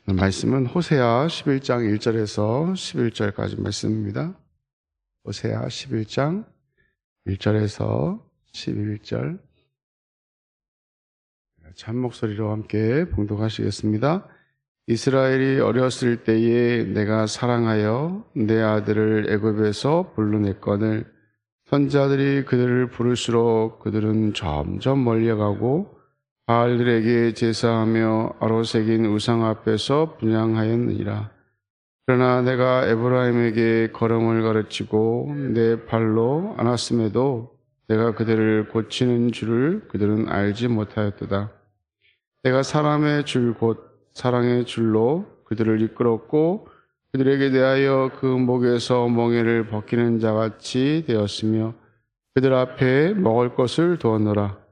말씀은 호세아 11장 1절에서 11절까지 말씀입니다. 호세아 11장 1절에서 11절 참 목소리로 함께 봉독하시겠습니다. 이스라엘이 어렸을 때에 내가 사랑하여 내 아들을 애굽에서 불러냈거늘 선지자들이 그들을 부를수록 그들은 점점 멀리가고 바알들에게 제사하며 아로새긴 우상 앞에서 분향하였느니라. 그러나 내가 에브라임에게 걸음을 가르치고 내 발로 안았음에도 내가 그들을 고치는 줄을 그들은 알지 못하였도다. 내가 사람의 줄 곧 사랑의 줄로 그들을 이끌었고 그들에게 대하여 그 목에서 멍에를 벗기는 자같이 되었으며 그들 앞에 먹을 것을 두었노라.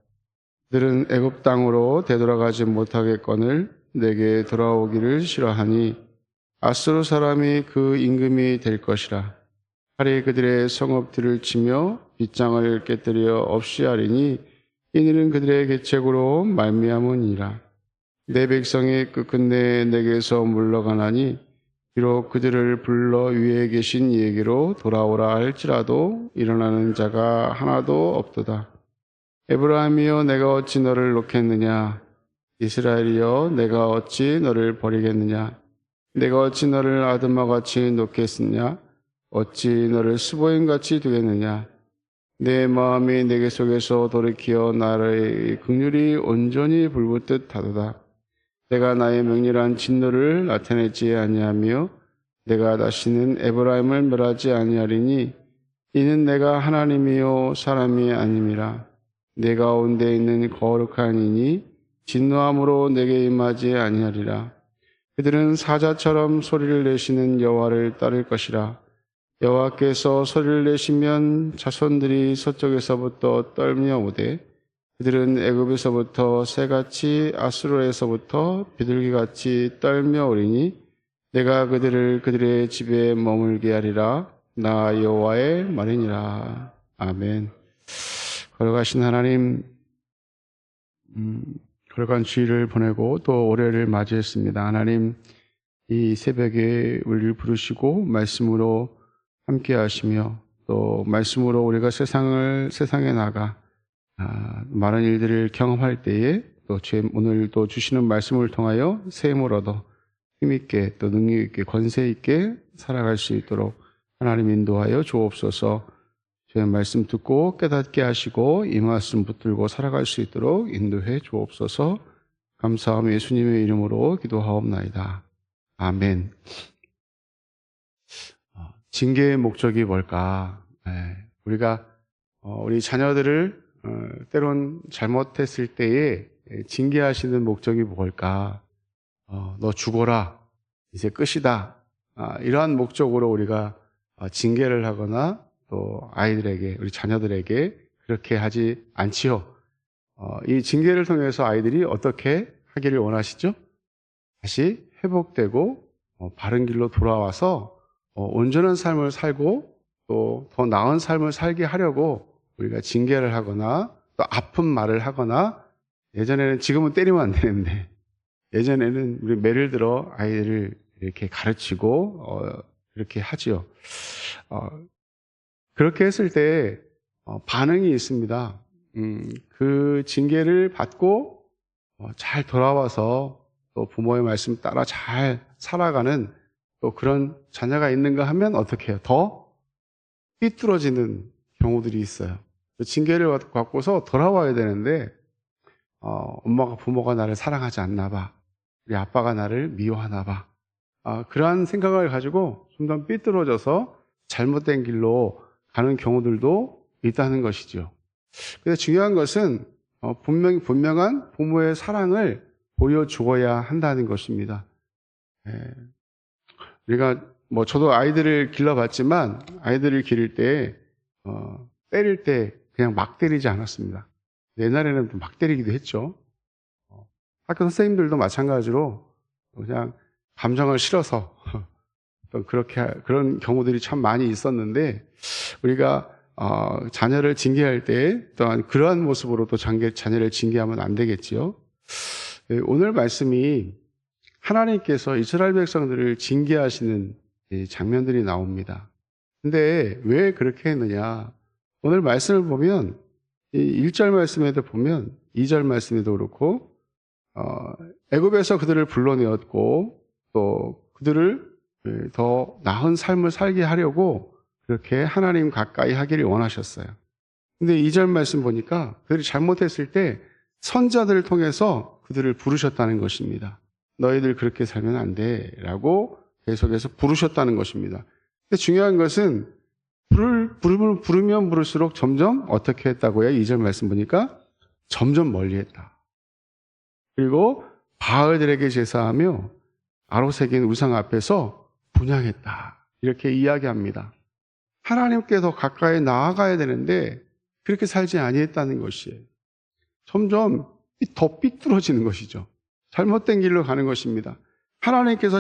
그들은 애굽 땅으로 되돌아가지 못하겠거늘 내게 돌아오기를 싫어하니 아수르 사람이 그 임금이 될 것이라. 칼이 그들의 성읍들을 치며 빗장을 깨뜨려 없이 하리니 이는 그들의 계책으로 말미암으니라. 내 백성이 끝끝내 내게서 물러가나니 비록 그들을 불러 위에 계신 이에게로 돌아오라 할지라도 일어나는 자가 하나도 없도다. 에브라임이여 내가 어찌 너를 놓겠느냐? 이스라엘이여 내가 어찌 너를 버리겠느냐? 내가 어찌 너를 아드마같이 놓겠느냐? 어찌 너를 스보임같이 두겠느냐? 내 마음이 내게 속에서 돌이키어 나의 긍휼이 온전히 불붙듯 하도다. 내가 나의 명렬한 진노를 나타내지 아니하며 내가 다시는 에브라임을 멸하지 아니하리니 이는 내가 하나님이요 사람이 아님이라. 내 가운데 있는 거룩한 이니 진노함으로 내게 임하지 아니하리라. 그들은 사자처럼 소리를 내시는 여호와를 따를 것이라. 여호와께서 소리를 내시면 자손들이 서쪽에서부터 떨며 오되 그들은 애굽에서부터 새같이 아수르에서부터 비둘기같이 떨며 오리니 내가 그들을 그들의 집에 머물게 하리라. 나 여호와의 말이니라. 아멘. 거룩하신 하나님, 거룩한 주일을 보내고 또 올해를 맞이했습니다. 하나님, 이 새벽에 우리를 부르시고 말씀으로 함께 하시며 또 말씀으로 우리가 세상에 나가 많은 일들을 경험할 때에 또 오늘 또 주시는 말씀을 통하여 새 힘을 얻어 힘있게 또 능력있게 권세있게 살아갈 수 있도록 하나님 인도하여 주옵소서. 주의 말씀 듣고 깨닫게 하시고 이 말씀 붙들고 살아갈 수 있도록 인도해 주옵소서. 감사하며 예수님의 이름으로 기도하옵나이다. 아멘. 징계의 목적이 뭘까? 우리가 우리 자녀들을 때론 잘못했을 때에 징계하시는 목적이 뭘까? 너 죽어라. 이제 끝이다. 이러한 목적으로 우리가 징계를 하거나 또 아이들에게, 우리 자녀들에게 그렇게 하지 않지요. 이 징계를 통해서 아이들이 어떻게 하기를 원하시죠? 다시 회복되고 바른 길로 돌아와서 온전한 삶을 살고 또 더 나은 삶을 살게 하려고 우리가 징계를 하거나 또 아픈 말을 하거나 예전에는 지금은 때리면 안 되는데 예전에는 우리 매를 들어 아이들을 이렇게 가르치고 이렇게 하지요. 그렇게 했을 때 반응이 있습니다. 그 징계를 받고 잘 돌아와서 또 부모의 말씀 따라 잘 살아가는 또 그런 자녀가 있는가 하면 어떻게 해요? 더 삐뚤어지는 경우들이 있어요. 징계를 받고서 돌아와야 되는데 부모가 나를 사랑하지 않나 봐. 우리 아빠가 나를 미워하나 봐. 그러한 생각을 가지고 좀 더 삐뚤어져서 잘못된 길로 가는 경우들도 있다는 것이죠. 근데 중요한 것은 분명한 부모의 사랑을 보여주어야 한다는 것입니다. 우리가 저도 아이들을 길러봤지만 아이들을 기를 때 때릴 때 그냥 막 때리지 않았습니다. 옛날에는 막 때리기도 했죠. 학교 선생님들도 마찬가지로 그냥 감정을 실어서 그런 경우들이 참 많이 있었는데 우리가 자녀를 징계할 때 또한 그러한 모습으로 또 자녀를 징계하면 안 되겠지요. 오늘 말씀이 하나님께서 이스라엘 백성들을 징계하시는 이 장면들이 나옵니다. 근데 왜 그렇게 했느냐? 오늘 말씀을 보면 이 1절 말씀에도 보면 2절 말씀에도 그렇고 애굽에서 그들을 불러내었고 또 그들을 더 나은 삶을 살게 하려고 그렇게 하나님 가까이 하기를 원하셨어요. 근데 2절 말씀 보니까 그들이 잘못했을 때 선자들을 통해서 그들을 부르셨다는 것입니다. 너희들 그렇게 살면 안 돼 라고 계속해서 부르셨다는 것입니다. 근데 중요한 것은 부르면 부를수록 점점 어떻게 했다고요? 2절 말씀 보니까 점점 멀리 했다. 그리고 바알들에게 제사하며 아로새긴 우상 앞에서 분향했다. 이렇게 이야기합니다. 하나님께 더 가까이 나아가야 되는데 그렇게 살지 아니했다는 것이에요. 점점 더 삐뚤어지는 것이죠. 잘못된 길로 가는 것입니다. 하나님께서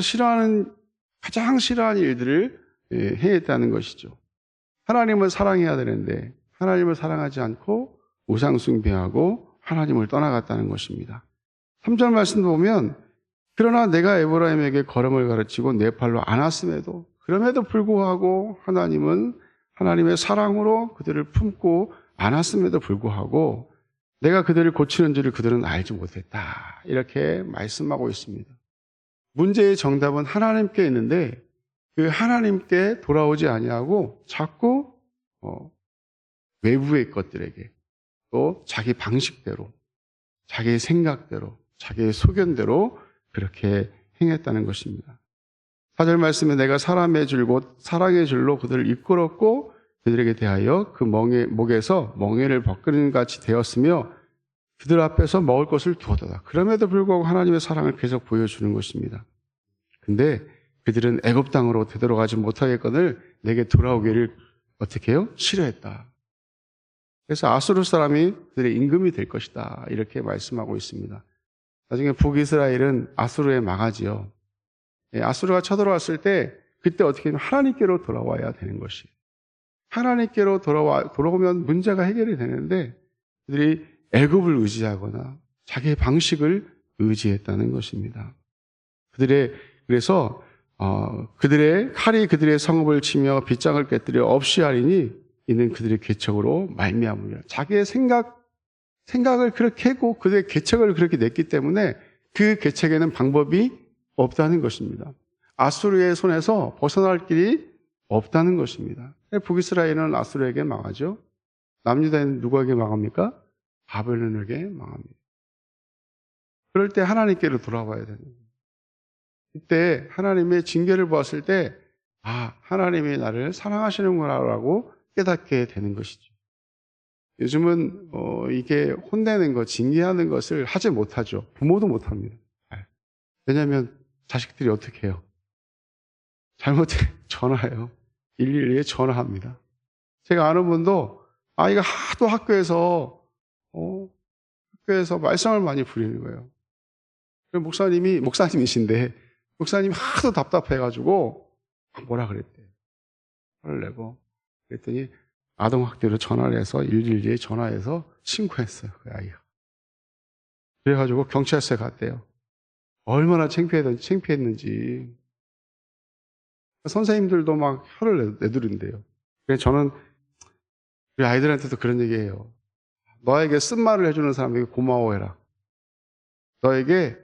가장 싫어하는 일들을 해했다는 것이죠. 하나님을 사랑해야 되는데 하나님을 사랑하지 않고 우상 숭배하고 하나님을 떠나갔다는 것입니다. 3절 말씀 보면 그러나 내가 에브라임에게 걸음을 가르치고 내 팔로 안았음에도 그럼에도 불구하고 하나님은 하나님의 사랑으로 그들을 품고 안았음에도 불구하고 내가 그들을 고치는 줄을 그들은 알지 못했다. 이렇게 말씀하고 있습니다. 문제의 정답은 하나님께 있는데 그 하나님께 돌아오지 아니하고 자꾸 외부의 것들에게 또 자기 방식대로 자기의 생각대로 자기의 소견대로 그렇게 행했다는 것입니다. 4절 말씀에 내가 사람의 줄 곧 사랑의 줄로 그들을 이끌었고 그들에게 대하여 그 목에서 멍에를 벗기는 같이 되었으며 그들 앞에서 먹을 것을 두었다. 그럼에도 불구하고 하나님의 사랑을 계속 보여주는 것입니다. 근데 그들은 애굽 땅으로 되돌아가지 못하겠거늘 내게 돌아오기를 어떻게 해요? 싫어했다. 그래서 아수르 사람이 그들의 임금이 될 것이다. 이렇게 말씀하고 있습니다. 나중에 북이스라엘은 아수르에 망하지요. 아수르가 쳐들어왔을 때 그때 어떻게 하면 하나님께로 돌아와야 되는 것이에요. 하나님께로 돌아오면 문제가 해결이 되는데 그들이 애굽을 의지하거나 자기의 방식을 의지했다는 것입니다. 그래서 그들의 칼이 그들의 성읍을 치며 빗장을 깨뜨려 없이 하리니 이는 그들의 계책으로 말미암으리라. 자기의 생각을 그렇게 했고 그들의 계책을 그렇게 냈기 때문에 그 계책에는 방법이 없다는 것입니다. 아수르의 손에서 벗어날 길이 없다는 것입니다. 북이스라엘은 아수르에게 망하죠. 남유다는 누구에게 망합니까? 바벨론에게 망합니다. 그럴 때 하나님께로 돌아와야 되는 거예요. 이때 하나님의 징계를 보았을 때 하나님이 나를 사랑하시는구나라고 깨닫게 되는 것이죠. 요즘은 이게 혼내는 것, 징계하는 것을 하지 못하죠. 부모도 못합니다. 왜냐하면 자식들이 어떻게 해요? 잘못해 전화해요. 112에 전화합니다. 제가 아는 분도 아이가 하도 학교에서 말썽을 많이 부리는 거예요. 목사님이신데 목사님이 하도 답답해가지고 뭐라 그랬대요. 화를 내고 그랬더니 아동학대로 전화를 해서 112에 전화해서 신고했어요. 그 아이가. 그래가지고 경찰서에 갔대요. 얼마나 창피했는지. 선생님들도 막 혀를 내두른대요. 그래서 저는 우리 아이들한테도 그런 얘기해요. 너에게 쓴말을 해주는 사람에게 고마워해라. 너에게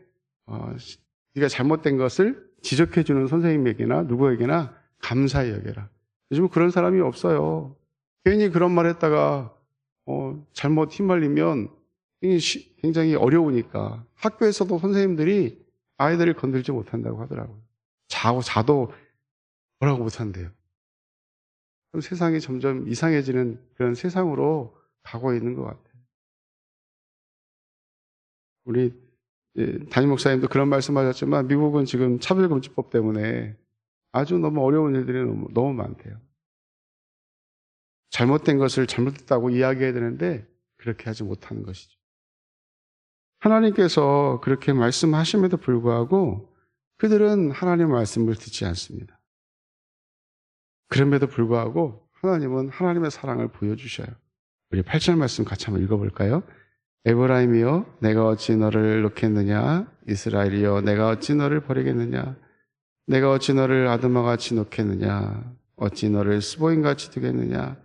네가 잘못된 것을 지적해주는 선생님에게나 누구에게나 감사히 여겨라. 요즘은 그런 사람이 없어요. 괜히 그런 말 했다가 잘못 휘말리면 굉장히 어려우니까 학교에서도 선생님들이 아이들을 건들지 못한다고 하더라고요. 자도 뭐라고 못한대요. 그럼 세상이 점점 이상해지는 그런 세상으로 가고 있는 것 같아요. 우리 담임 목사님도 그런 말씀하셨지만 미국은 지금 차별금지법 때문에 아주 너무 어려운 일들이 너무 많대요. 잘못된 것을 잘못됐다고 이야기해야 되는데 그렇게 하지 못하는 것이죠. 하나님께서 그렇게 말씀하심에도 불구하고 그들은 하나님의 말씀을 듣지 않습니다. 그럼에도 불구하고 하나님은 하나님의 사랑을 보여주셔요. 우리 8절 말씀 같이 한번 읽어볼까요? 에브라임이여 내가 어찌 너를 놓겠느냐, 이스라엘이여 내가 어찌 너를 버리겠느냐, 내가 어찌 너를 아드마같이 놓겠느냐, 어찌 너를 스보임같이 두겠느냐,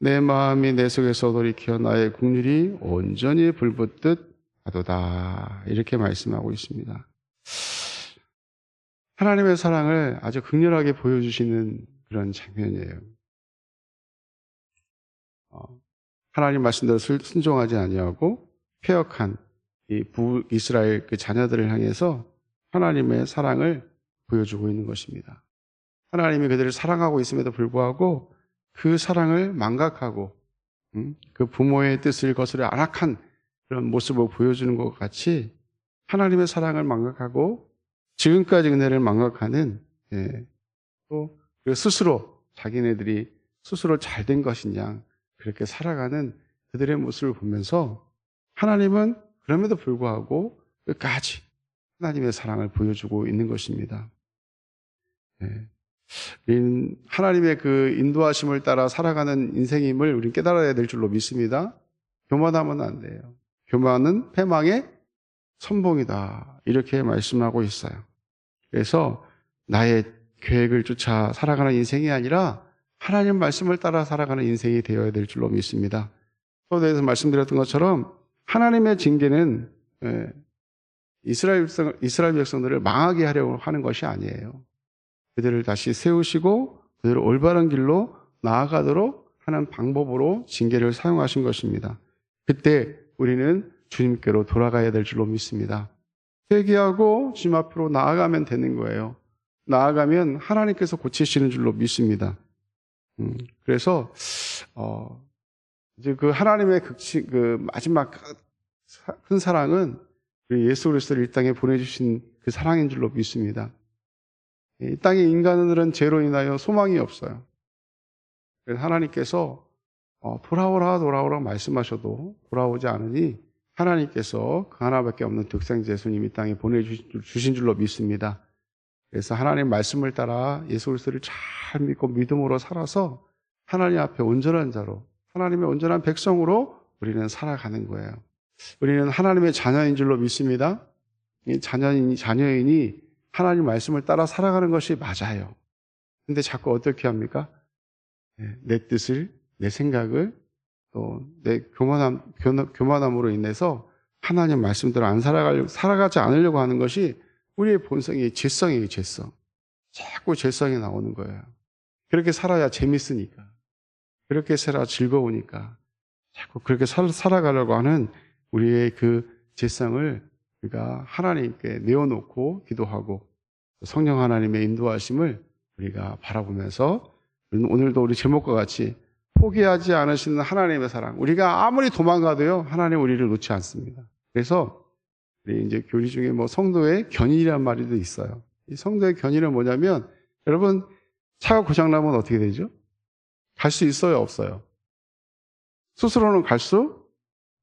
내 마음이 내 속에서 돌이켜 나의 국률이 온전히 불붙듯 하도다. 이렇게 말씀하고 있습니다. 하나님의 사랑을 아주 극렬하게 보여주시는 그런 장면이에요. 하나님 말씀대로 순종하지 아니하고 폐역한 이 이스라엘 그 자녀들을 향해서 하나님의 사랑을 보여주고 있는 것입니다. 하나님이 그들을 사랑하고 있음에도 불구하고 그 사랑을 망각하고 그 부모의 뜻을 거스려 안악한 그런 모습을 보여주는 것 같이 하나님의 사랑을 망각하고 지금까지 은혜를 망각하는 또 스스로 자기네들이 스스로 잘된 것이냐 그렇게 살아가는 그들의 모습을 보면서 하나님은 그럼에도 불구하고 끝까지 하나님의 사랑을 보여주고 있는 것입니다. 하나님의 그 인도하심을 따라 살아가는 인생임을 우리는 깨달아야 될 줄로 믿습니다. 교만하면 안 돼요. 교만은 패망의 선봉이다. 이렇게 말씀하고 있어요. 그래서 나의 계획을 쫓아 살아가는 인생이 아니라 하나님 말씀을 따라 살아가는 인생이 되어야 될 줄로 믿습니다. 서두에서 말씀드렸던 것처럼 하나님의 징계는 이스라엘 백성들을 망하게 하려고 하는 것이 아니에요. 그들을 다시 세우시고 그들을 올바른 길로 나아가도록 하는 방법으로 징계를 사용하신 것입니다. 그때 우리는 주님께로 돌아가야 될 줄로 믿습니다. 회개하고 주님 앞으로 나아가면 되는 거예요. 나아가면 하나님께서 고치시는 줄로 믿습니다. 그래서 이제 그 하나님의 그 마지막 큰 사랑은 예수 그리스도를 이 땅에 보내주신 그 사랑인 줄로 믿습니다. 이 땅의 인간들은 죄로 인하여 소망이 없어요. 그래서 하나님께서 돌아오라 말씀하셔도 돌아오지 않으니 하나님께서 그 하나밖에 없는 독생자 예수님 이 땅에 보내주신 줄로 믿습니다. 그래서 하나님 말씀을 따라 예수 그리스도를 잘 믿고 믿음으로 살아서 하나님 앞에 온전한 자로 하나님의 온전한 백성으로 우리는 살아가는 거예요. 우리는 하나님의 자녀인 줄로 믿습니다. 이 자녀인이 하나님 말씀을 따라 살아가는 것이 맞아요. 근데 자꾸 어떻게 합니까? 내 뜻을, 내 생각을, 또 내 교만함으로 인해서 하나님 말씀대로 살아가지 않으려고 하는 것이 우리의 본성이 죄성이에요, 죄성. 자꾸 죄성이 나오는 거예요. 그렇게 살아야 재밌으니까. 그렇게 살아 즐거우니까. 자꾸 그렇게 살아가려고 하는 우리의 그 죄성을 우리가 하나님께 내어놓고 기도하고 성령 하나님의 인도하심을 우리가 바라보면서 오늘도 우리 제목과 같이 포기하지 않으시는 하나님의 사랑. 우리가 아무리 도망가도요, 하나님 우리를 놓지 않습니다. 그래서 우리 이제 교리 중에 성도의 견인이란 말이 있어요. 이 성도의 견인은 뭐냐면, 여러분, 차가 고장나면 어떻게 되죠? 갈 수 있어요, 없어요? 스스로는 갈 수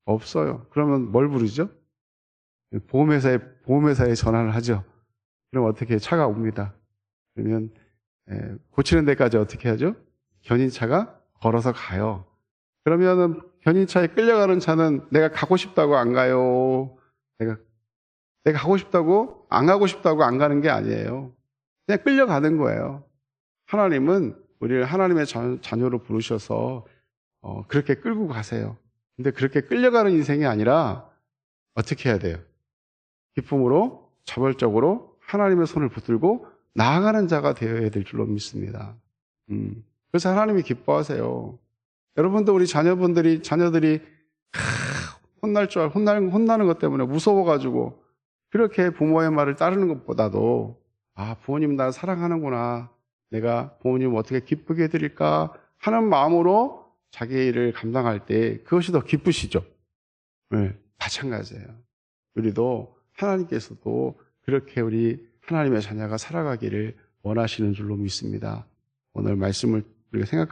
없어요. 그러면 뭘 부르죠? 보험회사에 전화를 하죠. 그럼 어떻게 차가 옵니다. 그러면 고치는 데까지 어떻게 하죠? 견인차가 걸어서 가요. 그러면은 견인차에 끌려가는 차는 내가 가고 싶다고 안 가요. 내가 가고 싶다고 안 가고 싶다고 안 가는 게 아니에요. 그냥 끌려가는 거예요. 하나님은 우리를 하나님의 자녀로 부르셔서 그렇게 끌고 가세요. 근데 그렇게 끌려가는 인생이 아니라 어떻게 해야 돼요? 기쁨으로 자발적으로 하나님의 손을 붙들고 나아가는 자가 되어야 될 줄로 믿습니다. 그래서 하나님이 기뻐하세요. 여러분도 우리 자녀들이 혼나는 것 때문에 무서워가지고 그렇게 부모의 말을 따르는 것보다도 부모님 나를 사랑하는구나. 내가 부모님 어떻게 기쁘게 해드릴까 하는 마음으로 자기 일을 감당할 때 그것이 더 기쁘시죠. 네, 마찬가지예요. 우리도 하나님께서도 그렇게 우리 하나님의 자녀가 살아가기를 원하시는 줄로 믿습니다. 오늘 말씀을 우리가 생각하면